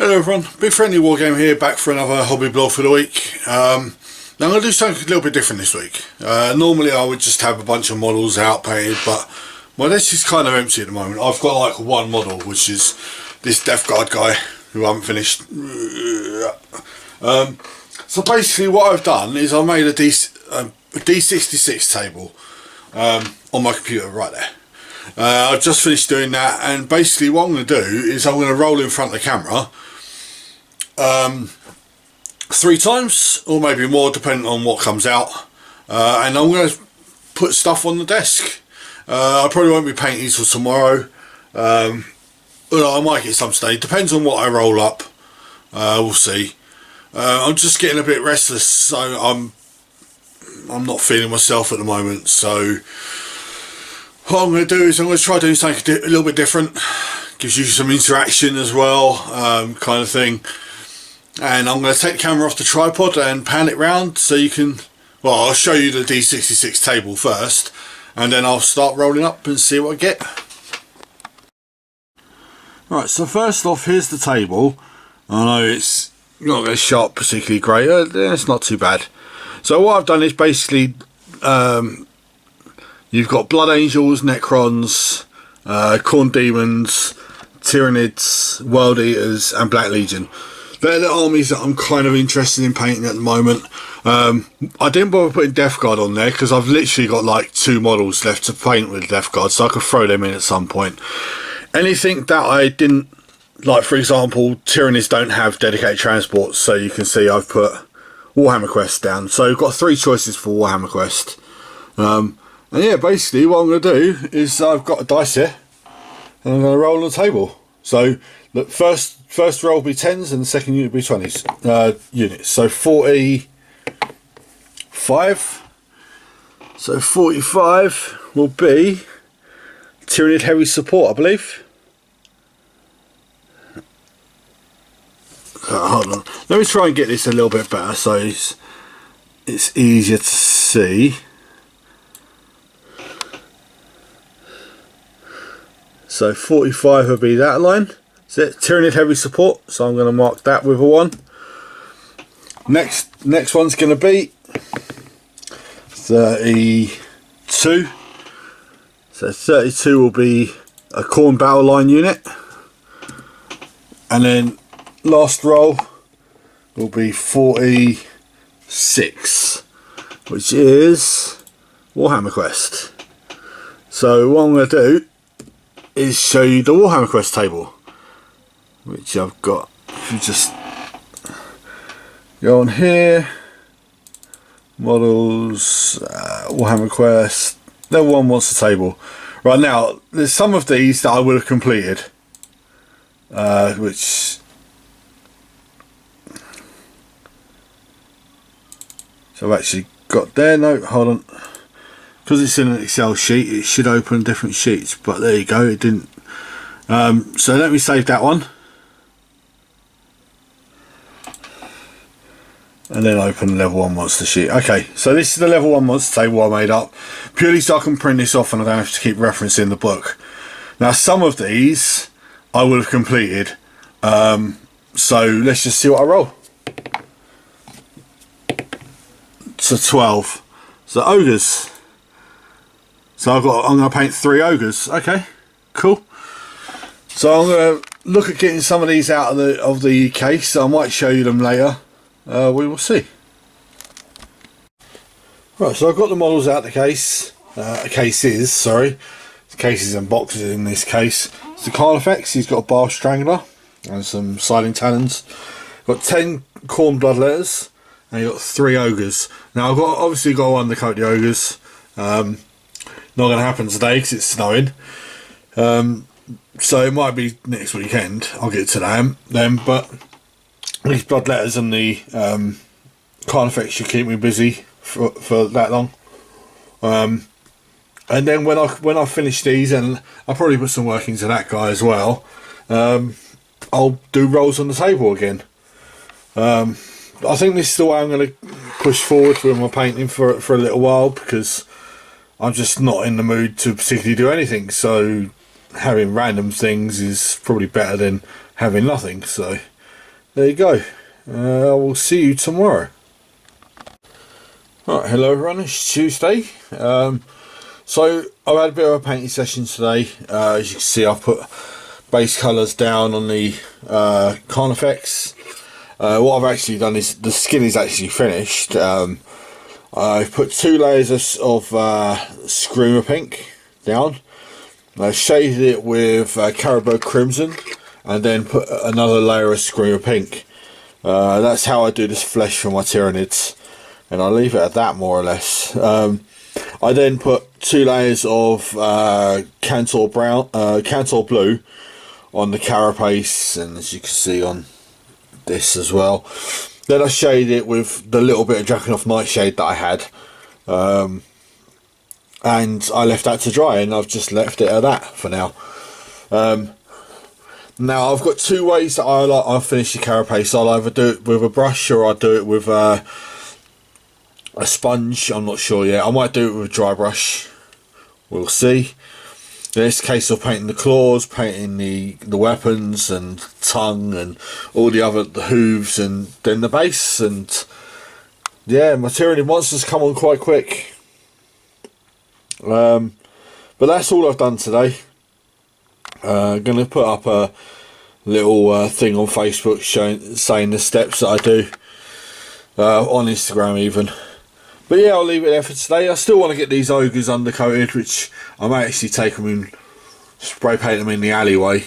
Hello everyone, Big Friendly Wargame here, back for another hobby blog for the week. Now I'm going to do something a little bit different this week. Normally I would just have a bunch of models out painted, but my desk is kind of empty at the moment. I've got like one model, which is this Death Guard guy, who I haven't finished. So basically what I've done is I made a D66 table on my computer right there. I've just finished doing that, and basically what I'm going to do is I'm going to roll in front of the camera 3 times, or maybe more depending on what comes out, and I'm going to put stuff on the desk. I probably won't be painting till tomorrow, but I might get some today, depends on what I roll up. We'll see. I'm just getting a bit restless, so I'm not feeling myself at the moment, so what I'm going to do is I'm going to try doing something a little bit different. Gives you some interaction as well, kind of thing. And I'm going to take the camera off the tripod and pan it round so you can, well, I'll show you the D66 table first, and then I'll start rolling up and see what I get. Right, so first off, here's the table. I know it's not going to show up particularly great, it's not too bad. So what I've done is basically, you've got Blood Angels, Necrons, Khorne Demons, Tyranids, World Eaters and Black Legion. They're the armies that I'm kind of interested in painting at the moment. I didn't bother putting Death Guard on there because I've literally got like 2 models left to paint with Death Guard, so I could throw them in at some point. Anything that I didn't, like for example, Tyranids don't have dedicated transports, so you can see I've put Warhammer Quest down. So I've got 3 choices for Warhammer Quest. And yeah, basically what I'm going to do is I've got a dice here, and I'm going to roll on the table. So the first roll will be 10s and the second unit will be 20s units. So 45. So 45 will be Tyranid Heavy Support, I believe. Hold on. Let me try and get this a little bit better so it's easier to see. So 45 will be that line. So Tyranid Heavy Support, so I'm going to mark that with a 1. Next one's going to be 32. So 32 will be a Khorne Battle Line unit. And then last roll will be 46, which is Warhammer Quest. So what I'm going to do is show you the Warhammer Quest table, which I've got. If you just go on here, models, Warhammer Quest, level 1 monster table. Right now, there's some of these that I would have completed, which so I've actually got there. No, hold on. Because it's in an Excel sheet, it should open different sheets, but there you go, it didn't. So let me save that one, and then open level 1 monster sheet. Okay, so this is the level 1 monster table I made up, purely so I can print this off and I don't have to keep referencing the book. Now some of these I would have completed, so let's just see what I roll. So 12. So ogres. So I'm going to paint 3 ogres. Okay, cool. So I'm going to look at getting some of these out of the case. I might show you them later. We will see. Right, so I've got the models out of the case. Cases, sorry. Cases and boxes in this case. It's the Carnifex. He's got a Bar Strangler and some Silent Talons. Got 10 Khorne Bloodletters, and you've got 3 ogres. Now I've obviously got to undercoat the ogres. Not going to happen today because it's snowing, so it might be next weekend. I'll get to them, but these Bloodletters and the Carnifex should keep me busy for that long. And then when I finish these, and I'll probably put some work into that guy as well, I'll do rolls on the table again. I think this is the way I'm going to push forward with my painting for a little while, because I'm just not in the mood to particularly do anything, so having random things is probably better than having nothing. So there you go. I will see you tomorrow. Right, hello everyone, it's Tuesday. So I've had a bit of a painting session today. As you can see, I've put base colours down on the Carnifex. What I've actually done is the skin is actually finished. I've put 2 layers of Screamer Pink down. I shaded it with Caribou Crimson and then put another layer of Screamer Pink. That's how I do this flesh for my Tyranids, and I'll leave it at that more or less. I then put 2 layers of Cantor Blue on the carapace, and as you can see on this as well. Then I shaded it with the little bit of Drakenhof Nightshade that I had, and I left that to dry, and I've just left it at that for now. Now I've got 2 ways that I'll finish the carapace. I'll either do it with a brush or I'll do it with a sponge. I'm not sure yet. I might do it with a dry brush. We'll see. In this case of painting the claws, painting the weapons and tongue and all the other hooves, and then the base. And yeah, my Tyranid monsters come on quite quick. But that's all I've done today. I'm going to put up a little thing on Facebook saying the steps that I do, on Instagram even. But yeah, I'll leave it there for today. I still want to get these ogres undercoated, which I may actually take them and spray paint them in the alleyway.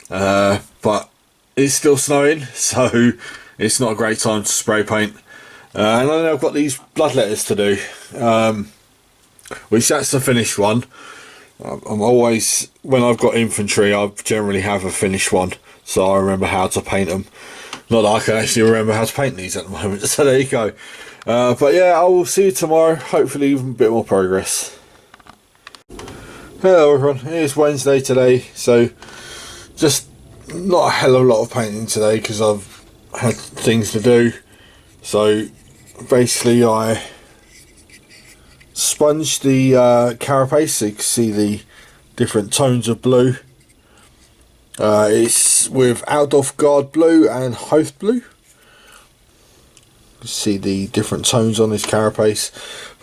But it's still snowing, so it's not a great time to spray paint. And then I've got these bloodletters to do, which that's the finished one. I'm always, when I've got infantry, I generally have a finished one, so I remember how to paint them. Not that I can actually remember how to paint these at the moment, so there you go. But yeah, I will see you tomorrow, hopefully even a bit more progress. Hello everyone, it's Wednesday today, so just not a hell of a lot of painting today because I've had things to do. So basically I sponged the carapace so you can see the different tones of blue. It's with Aldorf Guard Blue and Hoth Blue. You see the different tones on this carapace.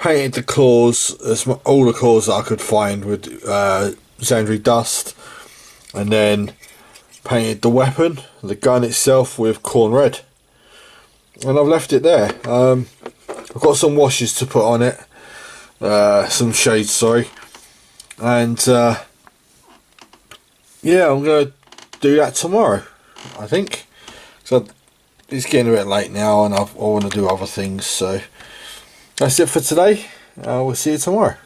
Painted the claws, all the claws that I could find with Xandri Dust, and then painted the weapon, the gun itself, with Corn Red, and I've left it there. I've got some washes to put on it, some shades, sorry, and yeah, I'm going to do that tomorrow, I think. So it's getting a bit late now and I want to do other things, so that's it for today. We'll see you tomorrow.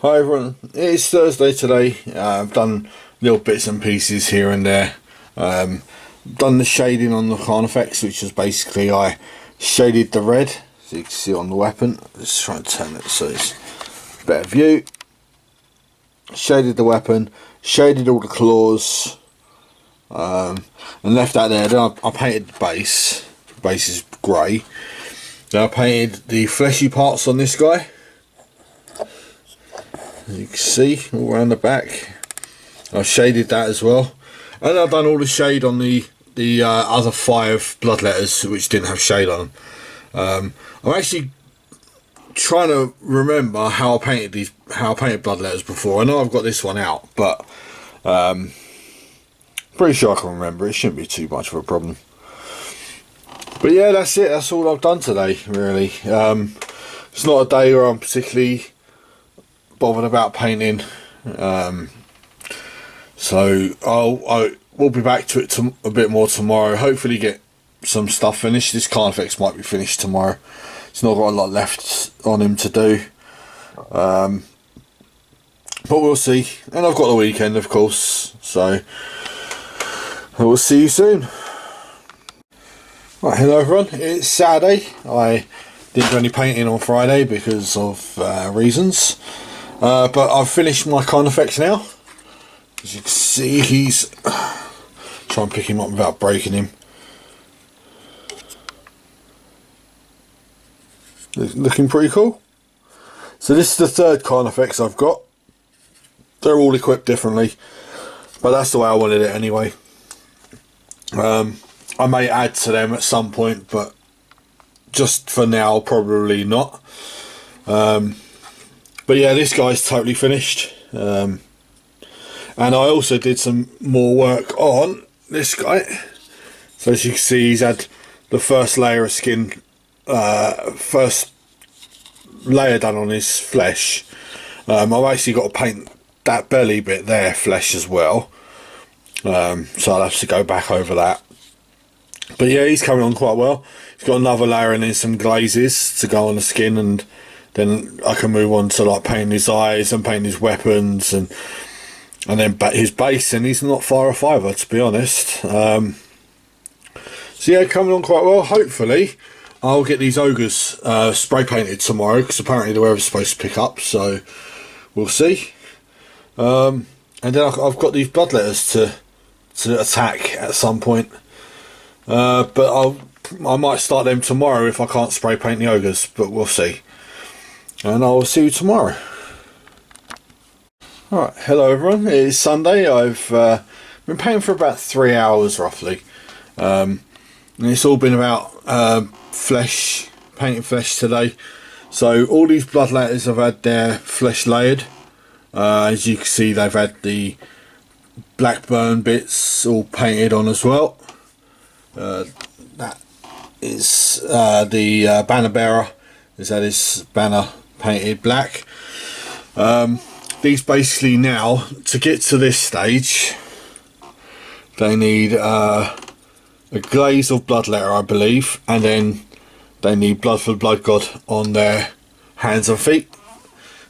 Hi everyone, it's Thursday today. I've done little bits and pieces here and there. Done the shading on the Carnifex, which is basically I shaded the red, so you can see on the weapon. Let's try and turn it so it's a better view. Shaded the weapon, shaded all the claws, and left that there. Then I painted the base. The base is grey. Then I painted the fleshy parts on this guy, as you can see all around the back. I've shaded that as well, and I've done all the shade on the other 5 bloodletters which didn't have shade on them. I'm actually trying to remember how I painted bloodletters before. I know I've got this one out, but pretty sure I can remember. It shouldn't be too much of a problem. But yeah, that's it. That's all I've done today, really. It's not a day where I'm particularly bothered about painting. So we'll be back to it a bit more tomorrow. Hopefully get some stuff finished. This Carnifex might be finished tomorrow. It's not got a lot left on him to do. But we'll see. And I've got the weekend, of course. So we'll see you soon. Right, hello everyone. It's Saturday. I didn't do any painting on Friday because of reasons. But I've finished my Carnifex now. As you can see, he's... try and pick him up without breaking him. Looking pretty cool. So this is the 3rd Carnifex I've got. They're all equipped differently, but that's the way I wanted it anyway. I may add to them at some point, but just for now, probably not. But yeah, this guy's totally finished. And I also did some more work on this guy. So as you can see, he's had the first layer of skin, first layer done on his flesh. I've actually got to paint that belly bit there flesh as well. So I'll have to go back over that. But yeah, he's coming on quite well. He's got another layer and then some glazes to go on the skin, and then I can move on to like painting his eyes and painting his weapons and then his base, and he's not far off either, to be honest. So yeah, coming on quite well. Hopefully I'll get these ogres spray painted tomorrow, because apparently the weather's supposed to pick up, so we'll see. And then I've got these bloodletters to attack at some point. But I might start them tomorrow if I can't spray paint the ogres, but we'll see. And I'll see you tomorrow. Alright, hello everyone, it is Sunday. I've been painting for about 3 hours roughly. And it's all been about flesh, painting flesh today. So all these bloodletters have had their flesh layered. As you can see, they've had the black burn bits all painted on as well. That is the banner bearer has had his banner painted black. These basically now, to get to this stage, they need a glaze of bloodletter, I believe, and then they need blood for the blood god on their hands and feet.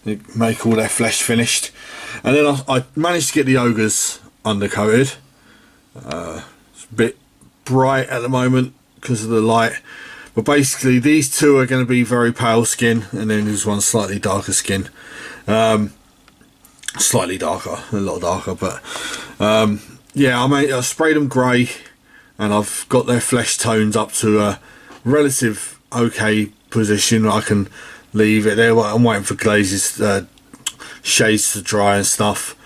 They make all their flesh finished, and then I managed to get the ogres undercoated. It's a bit bright at the moment because of the light, but basically these two are going to be very pale skin, and then there's one slightly darker skin. Slightly darker, a lot darker, but yeah, I sprayed them grey, and I've got their flesh tones up to a relative okay position. I can leave it there. I'm waiting for glazes, shades to dry and stuff.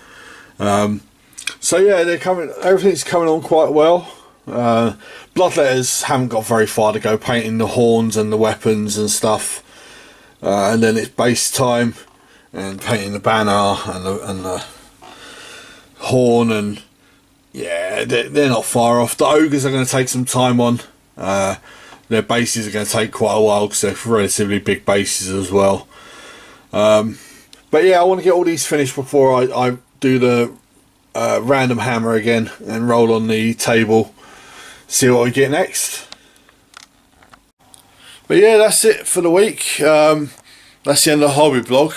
So yeah, they're coming. Everything's coming on quite well. Bloodletters haven't got very far to go, painting the horns and the weapons and stuff, and then it's base time and painting the banner and the horn, and yeah, they're not far off. The ogres are going to take some time on. Their bases are going to take quite a while because they're relatively big bases as well. But yeah, I want to get all these finished before I do the Randomhammer again and roll on the table, see what we get next. But yeah, that's it for the week. That's the end of the hobby blog.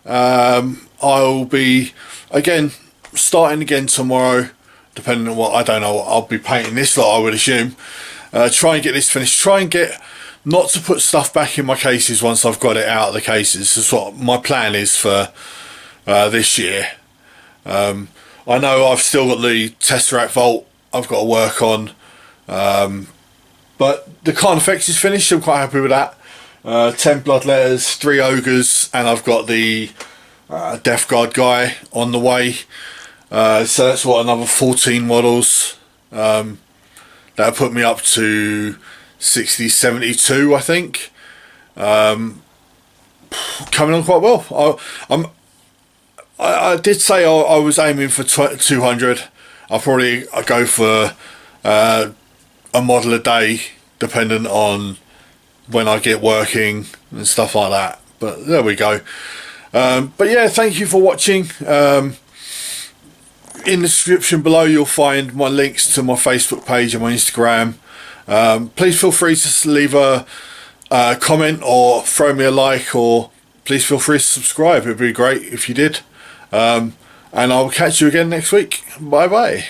I'll be again starting again tomorrow, depending on what, I don't know, I'll be painting this lot, I would assume. Try and get this finished. Try and get not to put stuff back in my cases once I've got it out of the cases. That's what my plan is for this year. I know I've still got the Tesseract Vault I've got to work on, but the Carnifex is finished. I'm quite happy with that. 10 bloodletters, 3 ogres, and I've got the Death Guard guy on the way. So that's what, another 14 models. That'll put me up to 72, I think. Coming on quite well. I did say I was aiming for 200. I'll probably go for a model a day, depending on when I get working and stuff like that. But there we go. But yeah, thank you for watching. In the description below you'll find my links to my Facebook page and my Instagram. Please feel free to leave a comment or throw me a like, or please feel free to subscribe. It'd be great if you did. And I'll catch you again next week. Bye bye.